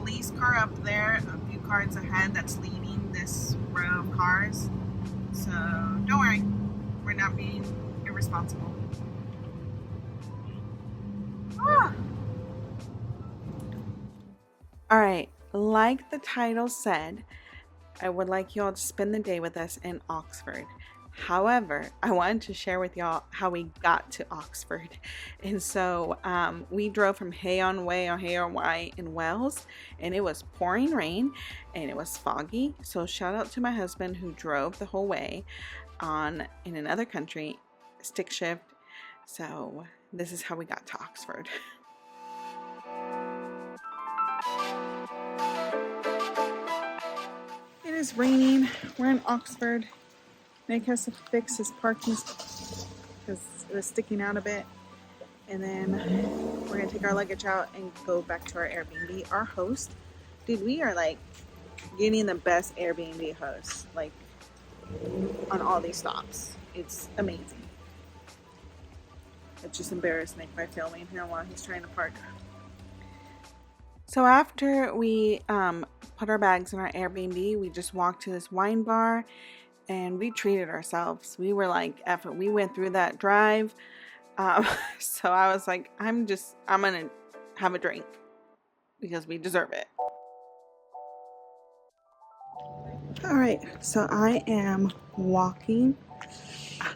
police car up there, a few cars ahead, that's leading this row of cars. So don't worry, we're not being irresponsible. Ah. All right, like the title said, I would like y'all to spend the day with us in Oxford. However, I wanted to share with y'all how we got to Oxford. And so we drove from Hay-on-Wye in Wales, and it was pouring rain and it was foggy. So shout out to my husband who drove the whole way in another country, stick shift. So this is how we got to Oxford. It is raining. We're in Oxford. Nick has to fix his parking because it was sticking out a bit. And then we're going to take our luggage out and go back to our Airbnb. Our host, dude, we are like getting the best Airbnb hosts, like on all these stops. It's amazing. It's just embarrassed Nick by filming him while he's trying to park. So after we put our bags in our Airbnb, we just walked to this wine bar and we treated ourselves. We were like, F it. We went through that drive. So I was like, I'm going to have a drink because we deserve it. All right. So I am walking.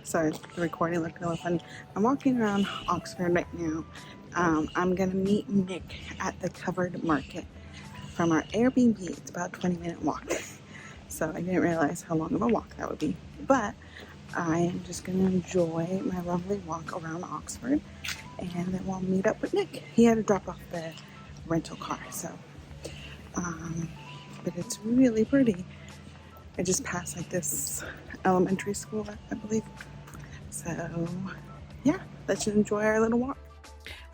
Sorry, the recording looked a little funny. I'm walking around Oxford right now. I'm going to meet Nick at the covered market from our Airbnb. It's about a 20-minute walk. So I didn't realize how long of a walk that would be. But I am just going to enjoy my lovely walk around Oxford. And then we'll meet up with Nick. He had to drop off the rental car. So, but it's really pretty. I just passed like this elementary school, I believe. So, yeah, let's enjoy our little walk.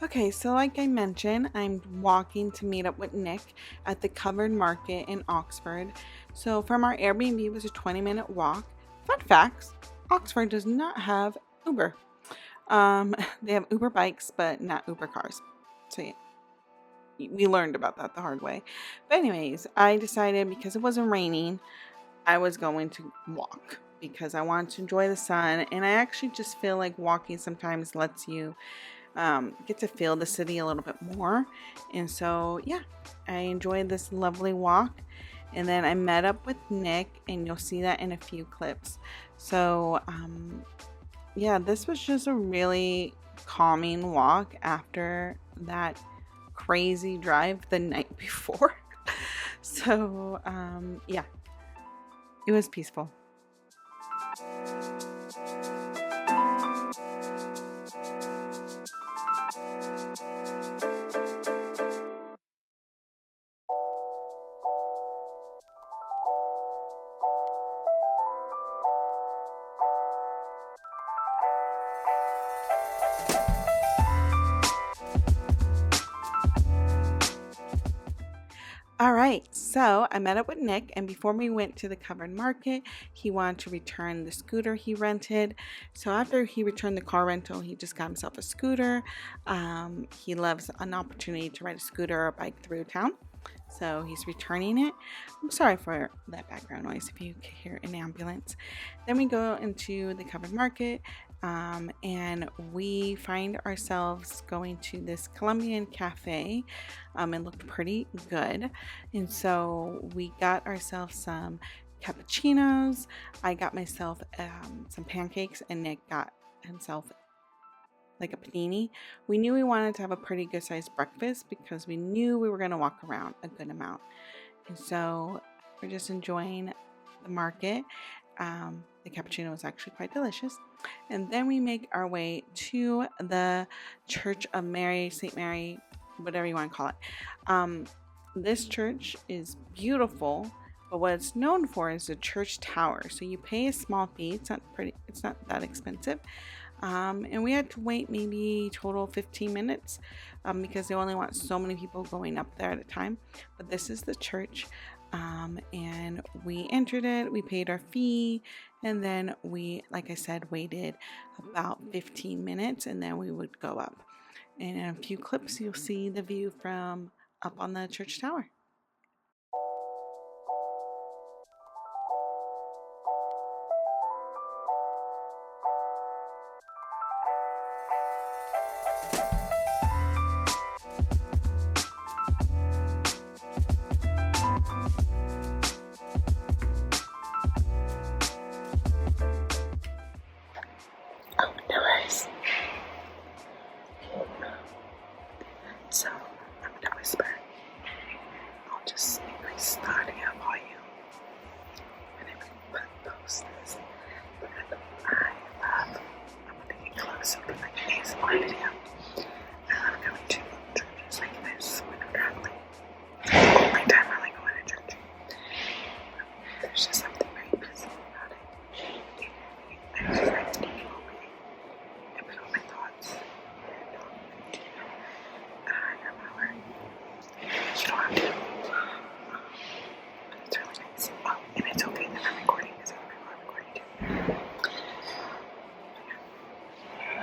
Okay, so like I mentioned, I'm walking to meet up with Nick at the covered market in Oxford. So from our Airbnb, it was a 20-minute walk. Fun facts, Oxford does not have Uber. They have Uber bikes, but not Uber cars. So yeah, we learned about that the hard way. But anyways, I decided because it wasn't raining, I was going to walk because I wanted to enjoy the sun. And I actually just feel like walking sometimes lets you get to feel the city a little bit more. And so yeah, I enjoyed this lovely walk. And then I met up with Nick, and you'll see that in a few clips. So yeah, this was just a really calming walk after that crazy drive the night before. So yeah, it was peaceful. All right, so I met up with Nick, and before we went to the covered market, he wanted to return the scooter he rented. So after he returned the car rental, he just got himself a scooter. He loves an opportunity to ride a scooter or bike through town. So he's returning it. I'm sorry for that background noise if you can hear an ambulance. Then we go into the covered market. And we find ourselves going to this Colombian cafe. It looked pretty good. And so we got ourselves some cappuccinos. I got myself some pancakes, and Nick got himself like a panini. We knew we wanted to have a pretty good sized breakfast because we knew we were going to walk around a good amount. And so we're just enjoying the market. The cappuccino was actually quite delicious. And then we make our way to the Church of Mary, St. Mary, whatever you want to call it. This church is beautiful, but what it's known for is the church tower. So you pay a small fee. It's not that expensive. And we had to wait maybe total 15 minutes because they only want so many people going up there at a time. But this is the church. And we entered it, we paid our fee, and then we, like I said, waited about 15 minutes, and then we would go up. And in a few clips, you'll see the view from up on the church tower. just increase the audio volume whenever you post this. But I'm gonna get close and put like an ASMR video. I love going to churches like this when I'm traveling. Only time I like going to church. There's just something very peaceful about it. I just like to take away and put all my thoughts and into your power. You don't have to. But it's really nice. Oh, and it's okay that I'm recording because other people are recording too.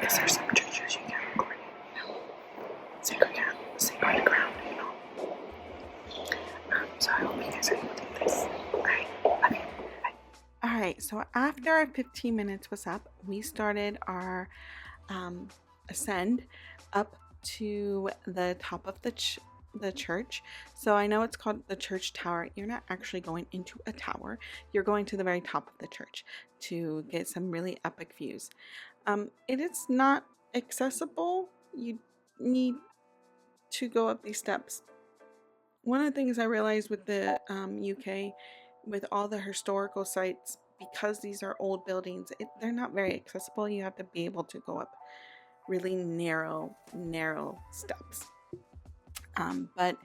Because there's some churches you can't record in, you know. Sacred ground, you know. So I hope you guys are able to do this. Alright, love you. Bye. Alright, so after our 15 minutes was up, we started our ascend up to the top of the church. So I know it's called the church tower. You're not actually going into a tower. You're going to the very top of the church to get some really epic views. It is not accessible. You need to go up these steps. One of the things I realized with the UK, with all the historical sites, because these are old buildings, they're not very accessible. You have to be able to go up really narrow steps. But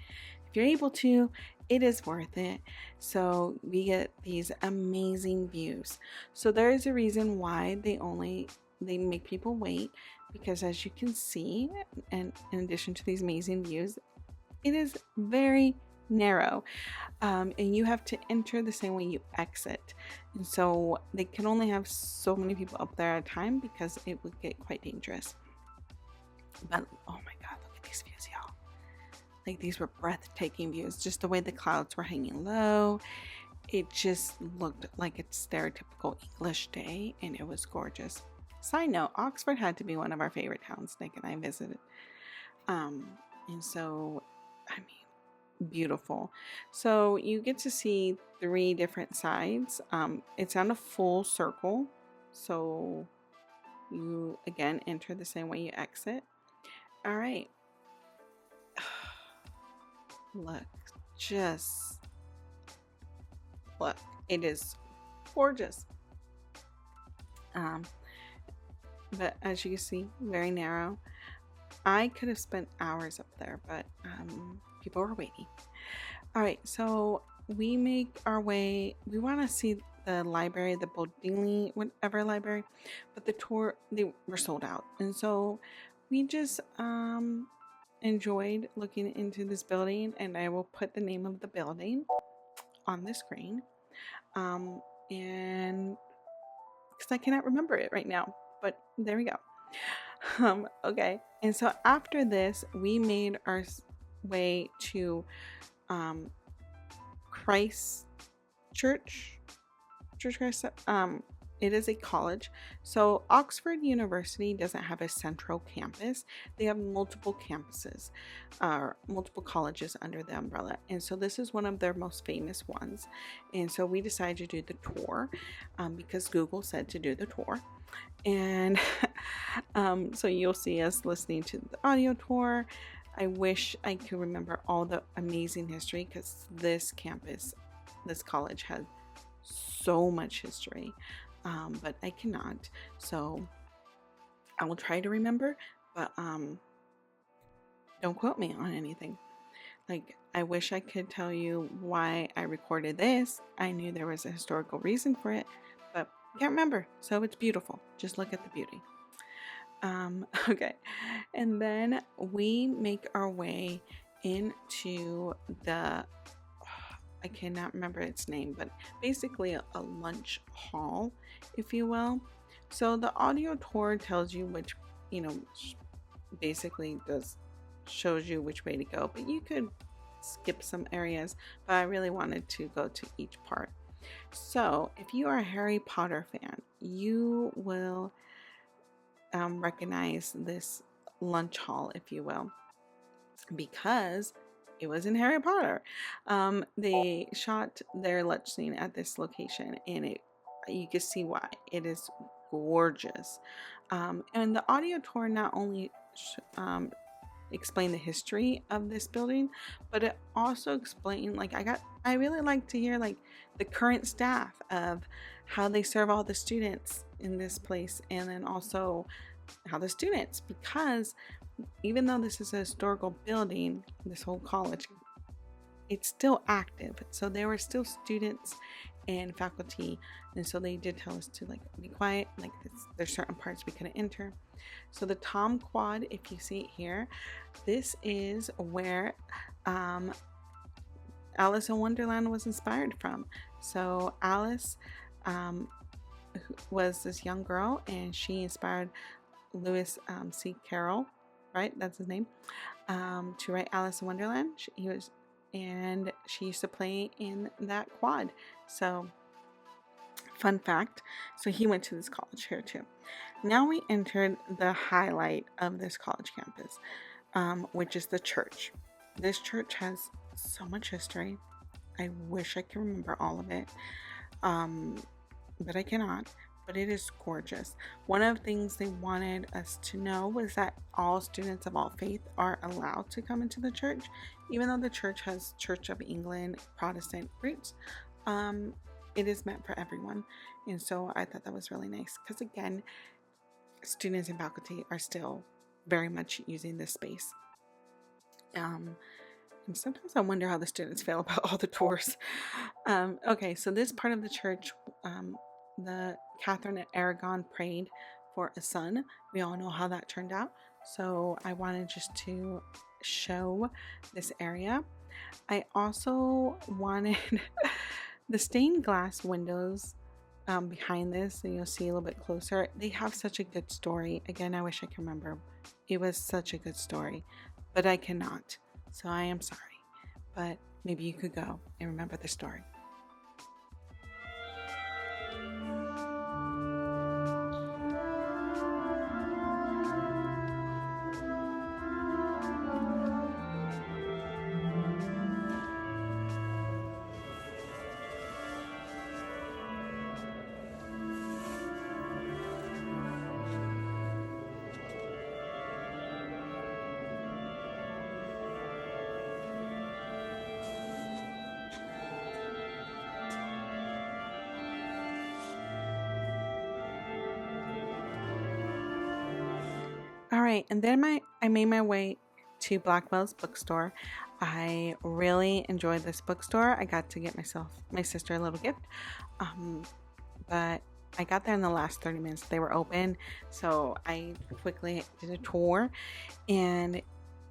if you're able to, it is worth it. So we get these amazing views. So there is a reason why they make people wait, because as you can see, and in addition to these amazing views, it is very narrow, and you have to enter the same way you exit, and so they can only have so many people up there at a time because it would get quite dangerous. But oh my god, look at these views, y'all. Like, these were breathtaking views. Just the way the clouds were hanging low, it just looked like a stereotypical English day, and it was gorgeous. Side note, Oxford had to be one of our favorite towns Nick and I visited. And so, I mean, beautiful. So you get to see 3 different sides. It's on a full circle. So you, again, enter the same way you exit. All right. Look, just look. It is gorgeous. But as you can see, very narrow. I could have spent hours up there, but people were waiting. All right, so we make our way. We want to see the library, the Bodini, whatever library, but the tour, they were sold out. And so we just enjoyed looking into this building, and I will put the name of the building on the screen. And because I cannot remember it right now, but there we go. Okay, and so after this, we made our way to Christ Church Christ. It is a college. So Oxford University doesn't have a central campus. They have multiple campuses, multiple colleges under the umbrella. And so this is one of their most famous ones. And so we decided to do the tour because Google said to do the tour. And so you'll see us listening to the audio tour. I wish I could remember all the amazing history, because this campus, this college has so much history. But I cannot, so I will try to remember, but don't quote me on anything. Like, I wish I could tell you why I recorded this. I knew there was a historical reason for it, but can't remember. So it's beautiful. Just look at the beauty. Okay, and then we make our way into the, I cannot remember its name, but basically a lunch hall, if you will. So the audio tour tells you which, basically shows you which way to go, but you could skip some areas, but I really wanted to go to each part. So if you are a Harry Potter fan, you will recognize this lunch hall, if you will, because it was in Harry Potter. They shot their lunch scene at this location, and you can see why. It is gorgeous. And the audio tour not only explained the history of this building, but it also explained, like, I really like to hear like the current staff of how they serve all the students in this place, and then also how the students, because even though this is a historical building, this whole college, it's still active. So there were still students and faculty, and so they did tell us to like be quiet, like there's certain parts we couldn't enter. So the Tom Quad, if you see it here, this is where Alice in Wonderland was inspired from. So Alice was this young girl, and she inspired Lewis C. Carroll, right? That's his name, to write Alice in Wonderland. And she used to play in that quad. So, fun fact. So he went to this college here too. Now we entered the highlight of this college campus, which is the church. This church has so much history. I wish I could remember all of it, but I cannot. But it is gorgeous. One of the things they wanted us to know was that all students of all faith are allowed to come into the church, even though the church has Church of England Protestant roots. It is meant for everyone, and so I thought that was really nice, because again, students and faculty are still very much using this space. And sometimes I wonder how the students feel about all the tours. Okay, so this part of the church, the Catherine of Aragon prayed for a son. We all know how that turned out. So I wanted just to show this area. I also wanted the stained glass windows behind this, so you'll see a little bit closer. They have such a good story. Again, I wish I could remember. It was such a good story, but I cannot. So I am sorry. But maybe you could go and remember the story. All right, and then I made my way to Blackwell's bookstore. I really enjoyed this bookstore. I got to get my sister a little gift, but I got there in the last 30 minutes. They were open, so I quickly did a tour, and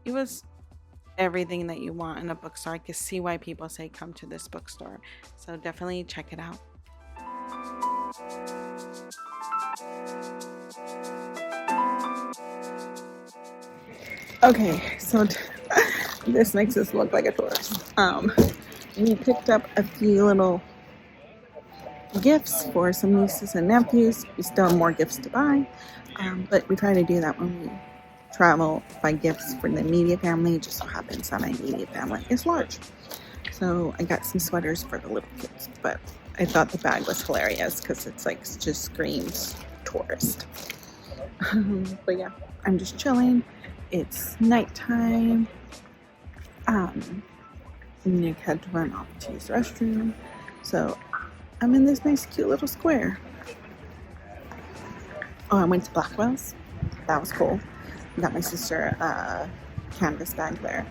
it was everything that you want in a bookstore. I could see why people say come to this bookstore, so definitely check it out. Okay, so this makes us look like a tourist. We picked up a few little gifts for some nieces and nephews. We still have more gifts to buy, but we try to do that when we travel, buy gifts for the immediate family. It just so happens that my immediate family is large. So I got some sweaters for the little kids, but I thought the bag was hilarious because it's like just screams tourist. But yeah, I'm just chilling. It's nighttime. Nick had to run off to use the restroom, so I'm in this nice cute little square. Oh, I went to Blackwell's. That was cool. Got my sister a canvas bag there.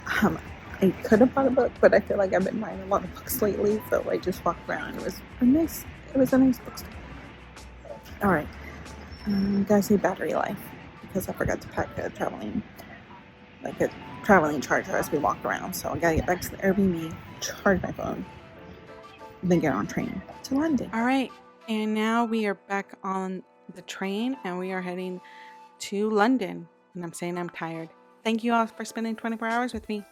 I could have bought a book, but I feel like I've been buying a lot of books lately, so I just walked around. It was a nice bookstore. All right, gotta say battery life, because I forgot to pack a traveling charger as we walk around. So I gotta get back to the Airbnb, charge my phone, then get on train to London. All right, and now we are back on the train, and we are heading to London. And I'm saying I'm tired. Thank you all for spending 24 hours with me.